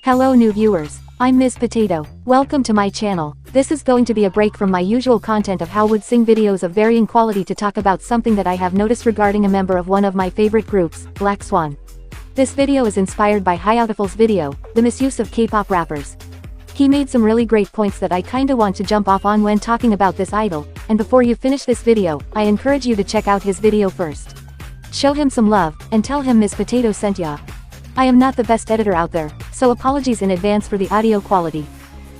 Hello new viewers, I'm Ms. Potato. Welcome to my channel. This is going to be a break from my usual content of how would sing videos of varying quality to talk about something that I have noticed regarding a member of one of my favorite groups, Blackswan. This video is inspired by Hyeautiful's video, the misuse of K-pop rappers. He made some really great points that I kinda want to jump off on when talking about this idol, and before you finish this video, I encourage you to check out his video first. Show him some love, and tell him Ms. Potato sent ya. I am not the best editor out there, so apologies in advance for the audio quality.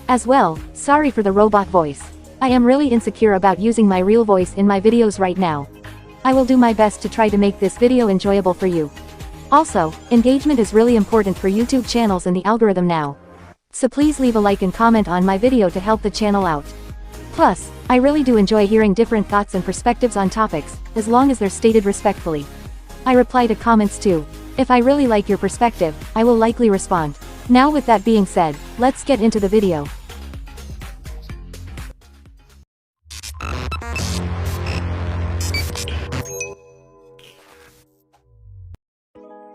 As well, sorry for the robot voice. I am really insecure about using my real voice in my videos right now. I will do my best to try to make this video enjoyable for you. Also, engagement is really important for YouTube channels and the algorithm now. So please leave a like and comment on my video to help the channel out. Plus, I really do enjoy hearing different thoughts and perspectives on topics, as long as they're stated respectfully. I reply to comments too. If I really like your perspective, I will likely respond. Now with that being said, let's get into the video.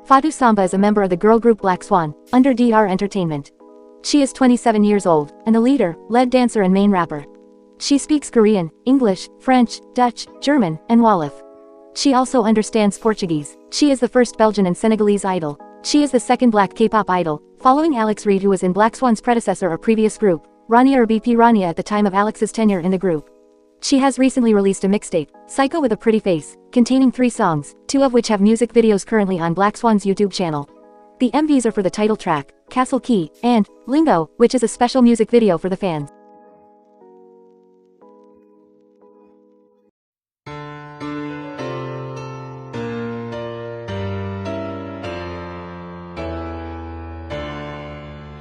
Fatou Samba is a member of the girl group Blackswan, under DR Entertainment. She is 27 years old, and a leader, lead dancer and main rapper. She speaks Korean, English, French, Dutch, German, and Wolof. She also understands Portuguese. She is the first Belgian and Senegalese idol. She is the second black K-pop idol, following Alex Reid, who was in Blackswan's predecessor or previous group, Rania or BP Rania, at the time of Alex's tenure in the group. She has recently released a mixtape, Psycho with a Pretty Face, containing 3 songs, 2 of which have music videos currently on Blackswan's YouTube channel. The MVs are for the title track, Castle Key, and Lingo, which is a special music video for the fans.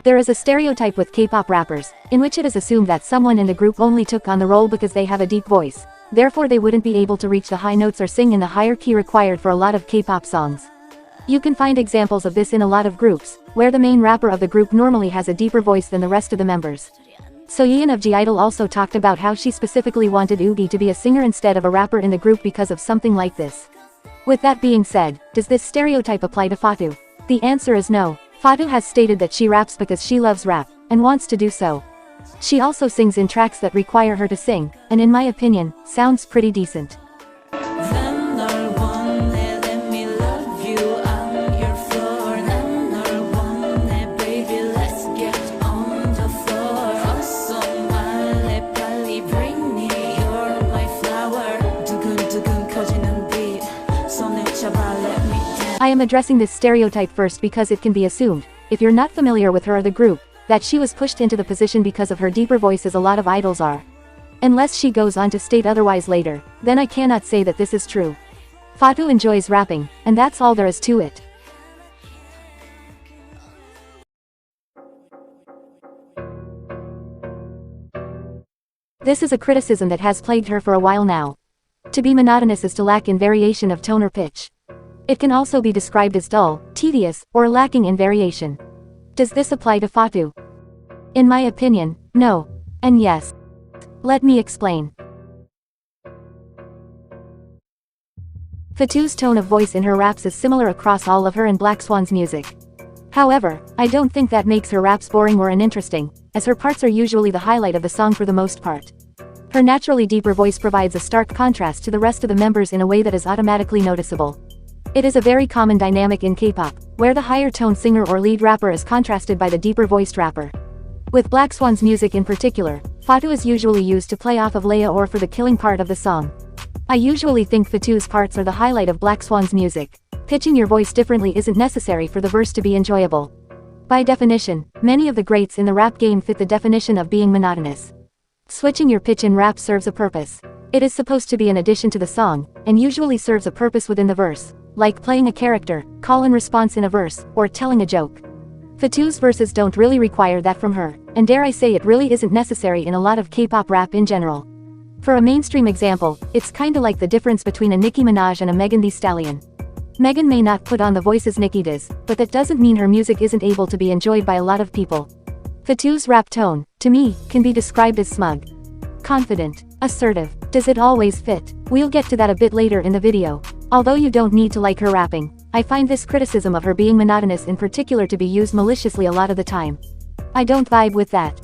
There is a stereotype with K-pop rappers, in which it is assumed that someone in the group only took on the role because they have a deep voice, therefore they wouldn't be able to reach the high notes or sing in the higher key required for a lot of K-pop songs. You can find examples of this in a lot of groups, where the main rapper of the group normally has a deeper voice than the rest of the members. So Yeon of G-Idol also talked about how she specifically wanted Oogie to be a singer instead of a rapper in the group because of something like this. With that being said, does this stereotype apply to Fatou? The answer is no. Fatou has stated that she raps because she loves rap, and wants to do so. She also sings in tracks that require her to sing, and in my opinion, sounds pretty decent. I am addressing this stereotype first because it can be assumed, if you're not familiar with her or the group, that she was pushed into the position because of her deeper voice, as a lot of idols are. Unless she goes on to state otherwise later, then I cannot say that this is true. Fatou enjoys rapping, and that's all there is to it. This is a criticism that has plagued her for a while now. To be monotonous is to lack in variation of tone or pitch. It can also be described as dull, tedious, or lacking in variation. Does this apply to Fatou? In my opinion, no. And yes. Let me explain. Fatou's tone of voice in her raps is similar across all of her and Blackswan's music. However, I don't think that makes her raps boring or uninteresting, as her parts are usually the highlight of the song for the most part. Her naturally deeper voice provides a stark contrast to the rest of the members in a way that is automatically noticeable. It is a very common dynamic in K-pop, where the higher tone singer or lead rapper is contrasted by the deeper voiced rapper. With Blackswan's music in particular, Fatou is usually used to play off of Leia or for the killing part of the song. I usually think Fatou's parts are the highlight of Blackswan's music. Pitching your voice differently isn't necessary for the verse to be enjoyable. By definition, many of the greats in the rap game fit the definition of being monotonous. Switching your pitch in rap serves a purpose. It is supposed to be an addition to the song, and usually serves a purpose within the verse, like playing a character, call and response in a verse, or telling a joke. Fatou's verses don't really require that from her, and dare I say it really isn't necessary in a lot of K-pop rap in general. For a mainstream example, it's kinda like the difference between a Nicki Minaj and a Megan Thee Stallion. Megan may not put on the voices Nicki does, but that doesn't mean her music isn't able to be enjoyed by a lot of people. Fatou's rap tone, to me, can be described as smug, confident, assertive. Does it always fit? We'll get to that a bit later in the video. Although you don't need to like her rapping, I find this criticism of her being monotonous in particular to be used maliciously a lot of the time. I don't vibe with that.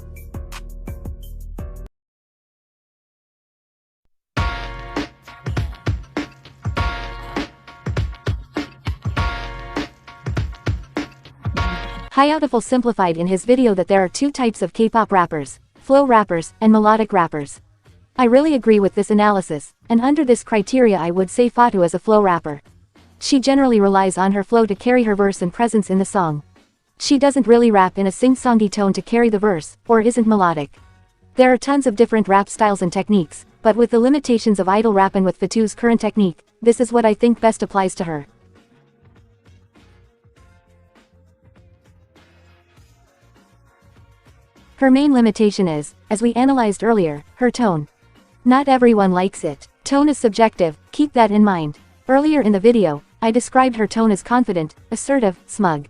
Hyeautiful simplified in his video that there are two types of K-pop rappers, flow rappers and melodic rappers. I really agree with this analysis, and under this criteria I would say Fatou is a flow rapper. She generally relies on her flow to carry her verse and presence in the song. She doesn't really rap in a sing-songy tone to carry the verse, or isn't melodic. There are tons of different rap styles and techniques, but with the limitations of idol rap and with Fatou's current technique, this is what I think best applies to her. Her main limitation is, as we analyzed earlier, her tone. Not everyone likes it. Tone is subjective, keep that in mind. Earlier in the video, I described her tone as confident, assertive, smug.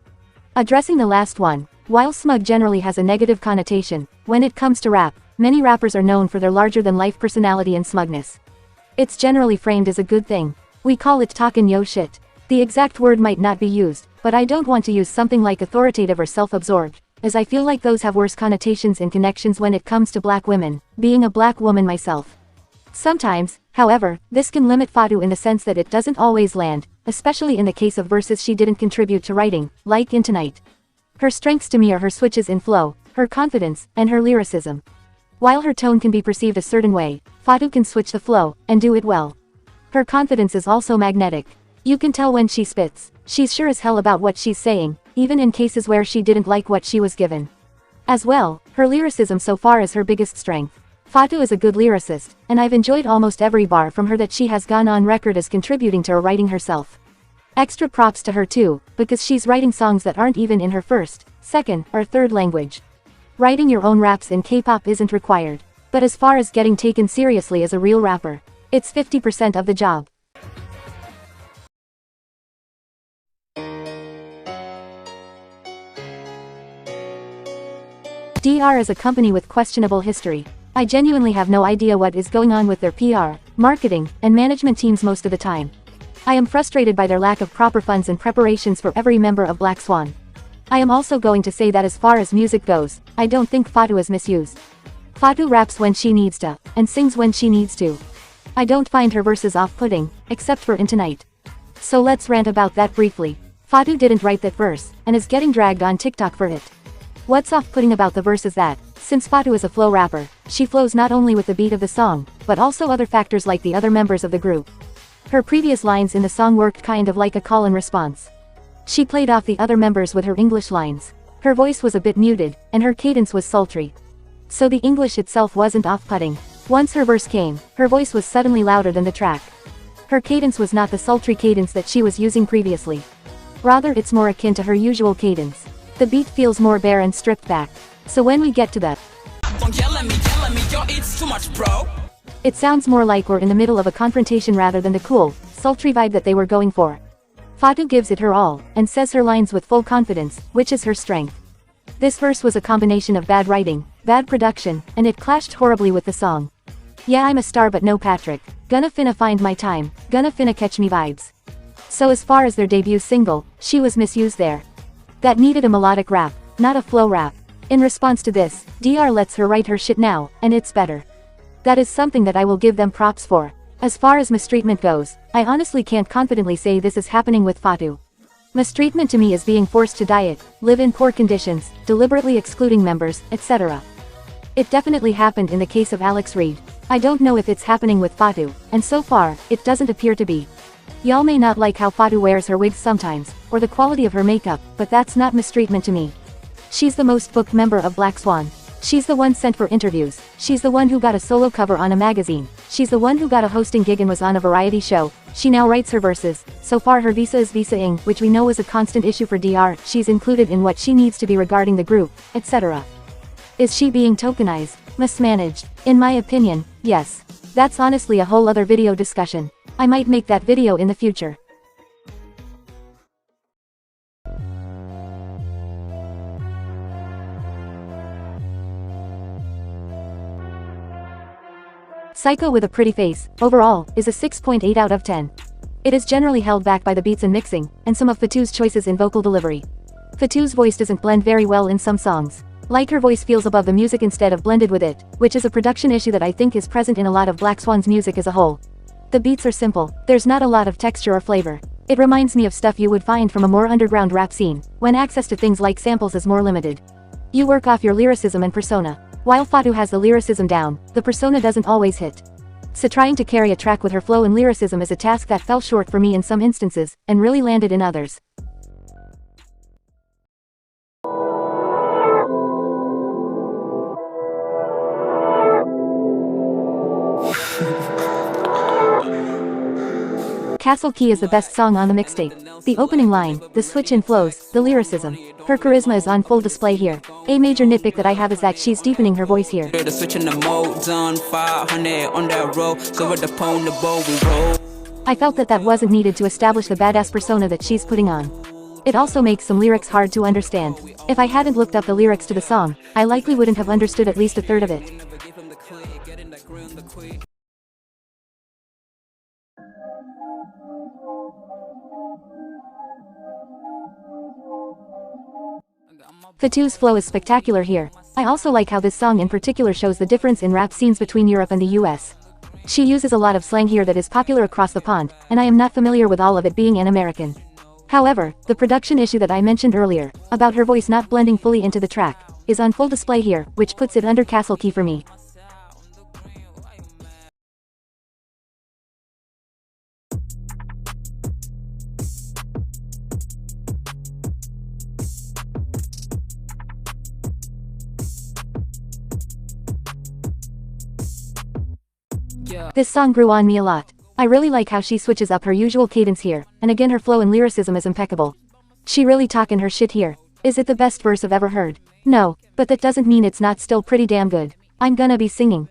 Addressing the last one, while smug generally has a negative connotation, when it comes to rap, many rappers are known for their larger-than-life personality and smugness. It's generally framed as a good thing. We call it talkin' yo shit. The exact word might not be used, but I don't want to use something like authoritative or self-absorbed, as I feel like those have worse connotations in connections when it comes to black women, being a black woman myself. Sometimes, however, this can limit Fatou in the sense that it doesn't always land, especially in the case of verses she didn't contribute to writing, like in Tonight. Her strengths to me are her switches in flow, her confidence, and her lyricism. While her tone can be perceived a certain way, Fatou can switch the flow, and do it well. Her confidence is also magnetic. You can tell when she spits, she's sure as hell about what she's saying, even in cases where she didn't like what she was given. As well, her lyricism so far is her biggest strength. Fatou is a good lyricist, and I've enjoyed almost every bar from her that she has gone on record as contributing to her writing herself. Extra props to her too, because she's writing songs that aren't even in her first, second, or third language. Writing your own raps in K-pop isn't required. But as far as getting taken seriously as a real rapper, it's 50% of the job. DR is a company with questionable history. I genuinely have no idea what is going on with their PR, marketing, and management teams most of the time. I am frustrated by their lack of proper funds and preparations for every member of Blackswan. I am also going to say that as far as music goes, I don't think Fatou is misused. Fatou raps when she needs to, and sings when she needs to. I don't find her verses off-putting, except for in Tonight. So let's rant about that briefly. Fatou didn't write that verse, and is getting dragged on TikTok for it. What's off-putting about the verse is that, since Fatou is a flow rapper, she flows not only with the beat of the song, but also other factors like the other members of the group. Her previous lines in the song worked kind of like a call and response. She played off the other members with her English lines. Her voice was a bit muted, and her cadence was sultry. So the English itself wasn't off-putting. Once her verse came, her voice was suddenly louder than the track. Her cadence was not the sultry cadence that she was using previously. Rather, it's more akin to her usual cadence. The beat feels more bare and stripped back. So when we get to the "Don't yell at me, yo, it's too much, bro," it sounds more like we're in the middle of a confrontation rather than the cool, sultry vibe that they were going for. Fatou gives it her all, and says her lines with full confidence, which is her strength. This verse was a combination of bad writing, bad production, and it clashed horribly with the song. Yeah, I'm a star but no Patrick. Gonna finna find my time, gonna finna catch me vibes. So as far as their debut single, she was misused there. That needed a melodic rap, not a flow rap. In response to this, DR lets her write her shit now, and it's better. That is something that I will give them props for. As far as mistreatment goes, I honestly can't confidently say this is happening with Fatou. Mistreatment to me is being forced to diet, live in poor conditions, deliberately excluding members, etc. It definitely happened in the case of Alex Reid. I don't know if it's happening with Fatou, and so far, it doesn't appear to be. Y'all may not like how Fatou wears her wigs sometimes, or the quality of her makeup, but that's not mistreatment to me. She's the most booked member of Blackswan. She's the one sent for interviews, she's the one who got a solo cover on a magazine, she's the one who got a hosting gig and was on a variety show, she now writes her verses, so far her visa is visa-ing, which we know is a constant issue for DR, she's included in what she needs to be regarding the group, etc. Is she being tokenized, mismanaged? In my opinion, yes. That's honestly a whole other video discussion. I might make that video in the future. Psycho with a pretty face, overall, is a 6.8 out of 10. It is generally held back by the beats and mixing, and some of Fatou's choices in vocal delivery. Fatou's voice doesn't blend very well in some songs. Like her voice feels above the music instead of blended with it, which is a production issue that I think is present in a lot of Blackswan's music as a whole. The beats are simple, there's not a lot of texture or flavor. It reminds me of stuff you would find from a more underground rap scene, when access to things like samples is more limited. You work off your lyricism and persona. While Fatou has the lyricism down, the persona doesn't always hit. So trying to carry a track with her flow and lyricism is a task that fell short for me in some instances, and really landed in others. Castle Key is the best song on the mixtape. The opening line, the switch in flows, the lyricism. Her charisma is on full display here. A major nitpick that I have is that she's deepening her voice here. I felt that wasn't needed to establish the badass persona that she's putting on. It also makes some lyrics hard to understand. If I hadn't looked up the lyrics to the song, I likely wouldn't have understood at least a third of it. Fatou's flow is spectacular here. I also like how this song in particular shows the difference in rap scenes between Europe and the US. She uses a lot of slang here that is popular across the pond, and I am not familiar with all of it being an American. However, the production issue that I mentioned earlier, about her voice not blending fully into the track, is on full display here, which puts it under Castle Key for me. This song grew on me a lot. I really like how she switches up her usual cadence here, and again her flow and lyricism is impeccable. She really talking her shit here. Is it the best verse I've ever heard? No, but that doesn't mean it's not still pretty damn good. I'm gonna be singing.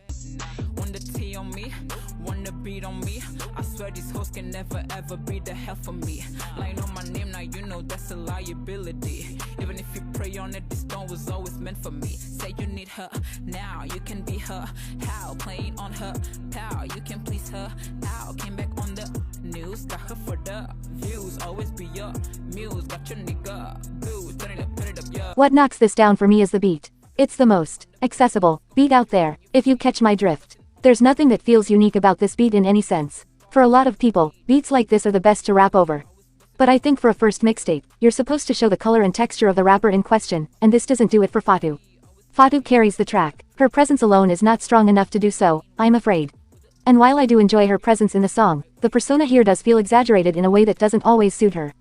These hoes can never ever be the hell for me. Lying on my name now, you know that's a liability. Even if you pray on it, this stone was always meant for me. Say you need her, now you can be her. How? Playing on her, pow, you can please her. How? Came back on the news, got her for the views. Always be your muse, got your nigga. Dude, turn it up, yeah. What knocks this down for me is the beat. It's the most accessible beat out there, if you catch my drift. There's nothing that feels unique about this beat in any sense. For a lot of people, beats like this are the best to rap over. But I think for a first mixtape, you're supposed to show the color and texture of the rapper in question, and this doesn't do it for Fatou. Fatou carries the track. Her presence alone is not strong enough to do so, I'm afraid. And while I do enjoy her presence in the song, the persona here does feel exaggerated in a way that doesn't always suit her.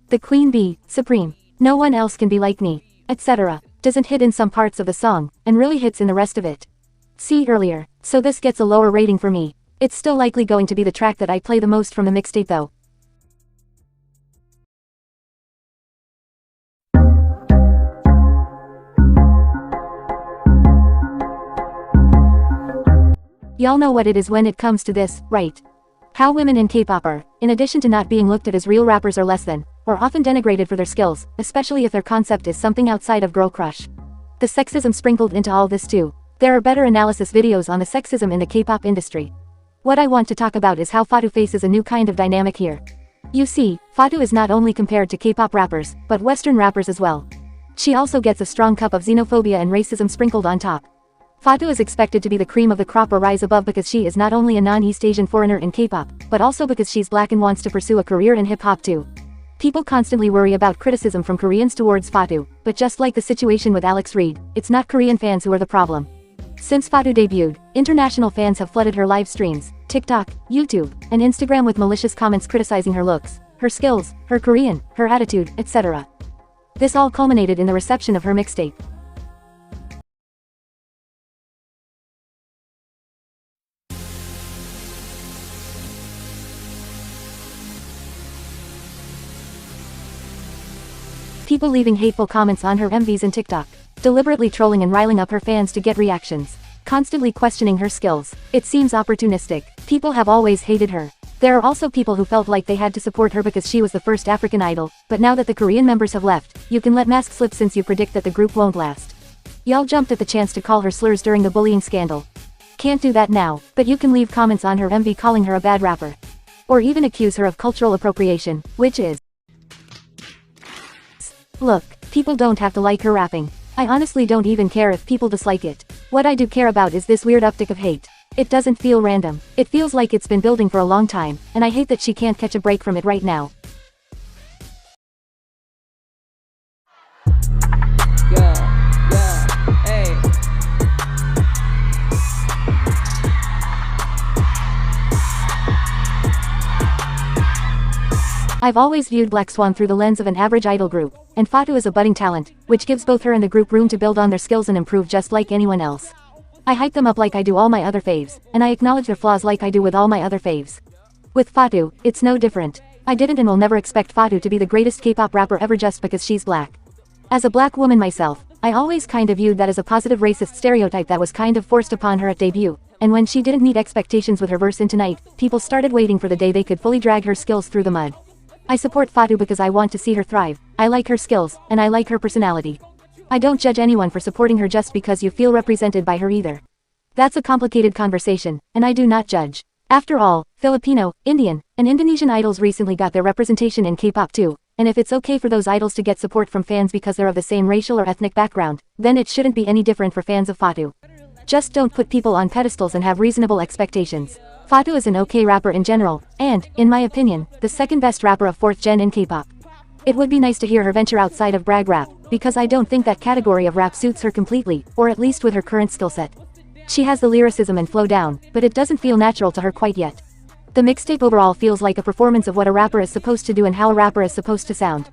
The Queen Bee, Supreme, no one else can be like me, etc. doesn't hit in some parts of the song, and really hits in the rest of it. See earlier, so this gets a lower rating for me. It's still likely going to be the track that I play the most from the mixtape though. Y'all know what it is when it comes to this, right? How women in K-pop are, in addition to not being looked at as real rappers or less than, or often denigrated for their skills, especially if their concept is something outside of girl crush. The sexism sprinkled into all this too. There are better analysis videos on the sexism in the K-pop industry. What I want to talk about is how Fatou faces a new kind of dynamic here. You see, Fatou is not only compared to K-pop rappers, but Western rappers as well. She also gets a strong cup of xenophobia and racism sprinkled on top. Fatou is expected to be the cream of the crop or rise above because she is not only a non-East Asian foreigner in K-pop, but also because she's black and wants to pursue a career in hip-hop too. People constantly worry about criticism from Koreans towards Fatou, but just like the situation with Alex Reid, it's not Korean fans who are the problem. Since Fatou debuted, international fans have flooded her live streams, TikTok, YouTube, and Instagram with malicious comments criticizing her looks, her skills, her Korean, her attitude, etc. This all culminated in the reception of her mixtape. People leaving hateful comments on her MVs and TikTok, deliberately trolling and riling up her fans to get reactions, constantly questioning her skills. It seems opportunistic. People have always hated her. There are also people who felt like they had to support her because she was the first African idol, but now that the Korean members have left, you can let Mask slip since you predict that the group won't last. Y'all jumped at the chance to call her slurs during the bullying scandal. Can't do that now, but you can leave comments on her MV calling her a bad rapper. or even accuse her of cultural appropriation, which is. Look, people don't have to like her rapping. I honestly don't even care if people dislike it. What I do care about is this weird uptick of hate. It doesn't feel random. It feels like it's been building for a long time, and I hate that she can't catch a break from it right now. I've always viewed Blackswan through the lens of an average idol group, and Fatou is a budding talent, which gives both her and the group room to build on their skills and improve just like anyone else. I hype them up like I do all my other faves, and I acknowledge their flaws like I do with all my other faves. With Fatou, it's no different. I didn't and will never expect Fatou to be the greatest K-pop rapper ever just because she's black. As a black woman myself, I always kind of viewed that as a positive racist stereotype that was kind of forced upon her at debut, and when she didn't meet expectations with her verse in Tonight, people started waiting for the day they could fully drag her skills through the mud. I support Fatou because I want to see her thrive, I like her skills, and I like her personality. I don't judge anyone for supporting her just because you feel represented by her either. That's a complicated conversation, and I do not judge. After all, Filipino, Indian, and Indonesian idols recently got their representation in K-pop too, and if it's okay for those idols to get support from fans because they're of the same racial or ethnic background, then it shouldn't be any different for fans of Fatou. Just don't put people on pedestals and have reasonable expectations. Fatou is an okay rapper in general, and, in my opinion, the second best rapper of 4th gen in K-pop. It would be nice to hear her venture outside of brag rap, because I don't think that category of rap suits her completely, or at least with her current skill set. She has the lyricism and flow down, but it doesn't feel natural to her quite yet. The mixtape overall feels like a performance of what a rapper is supposed to do and how a rapper is supposed to sound.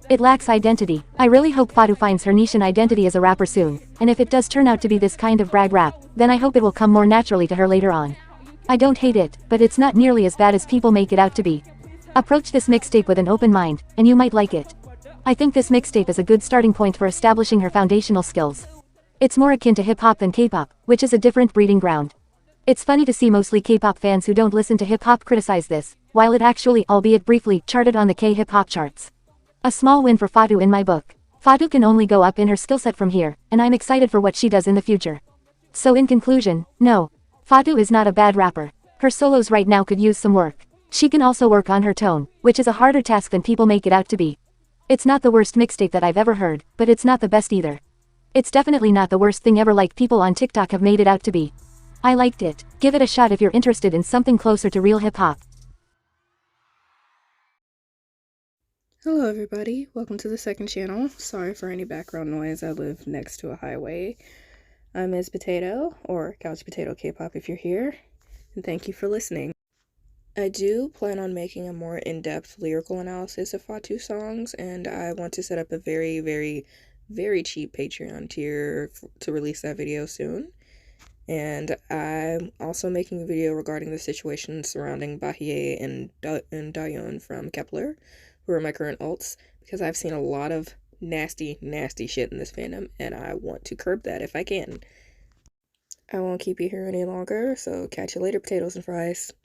It lacks identity. I really hope Fatou finds her niche and identity as a rapper soon, and if it does turn out to be this kind of brag rap, then I hope it will come more naturally to her later on. I don't hate it, but it's not nearly as bad as people make it out to be. Approach this mixtape with an open mind, and you might like it. I think this mixtape is a good starting point for establishing her foundational skills. It's more akin to hip-hop than K-pop, which is a different breeding ground. It's funny to see mostly K-pop fans who don't listen to hip-hop criticize this, while it actually, albeit briefly, charted on the K-hip-hop charts. A small win for Fatou in my book. Fatou can only go up in her skill set from here, and I'm excited for what she does in the future. So in conclusion, no. Fatou is not a bad rapper. Her solos right now could use some work. She can also work on her tone, which is a harder task than people make it out to be. It's not the worst mixtape that I've ever heard, but it's not the best either. It's definitely not the worst thing ever like people on TikTok have made it out to be. I liked it. Give it a shot if you're interested in something closer to real hip-hop. Hello everybody, welcome to the second channel. Sorry for any background noise, I live next to a highway. I'm Ms. Potato, or Couch Potato K-pop if you're here, and thank you for listening. I do plan on making a more in-depth lyrical analysis of Fatou songs, and I want to set up a very, very, very cheap Patreon tier to release that video soon. And I'm also making a video regarding the situation surrounding Bahie and Dayeon from Kepler, who are my current alts, because I've seen a lot of nasty, nasty shit in this fandom, and I want to curb that if I can. I won't keep you here any longer, so catch you later, potatoes and fries.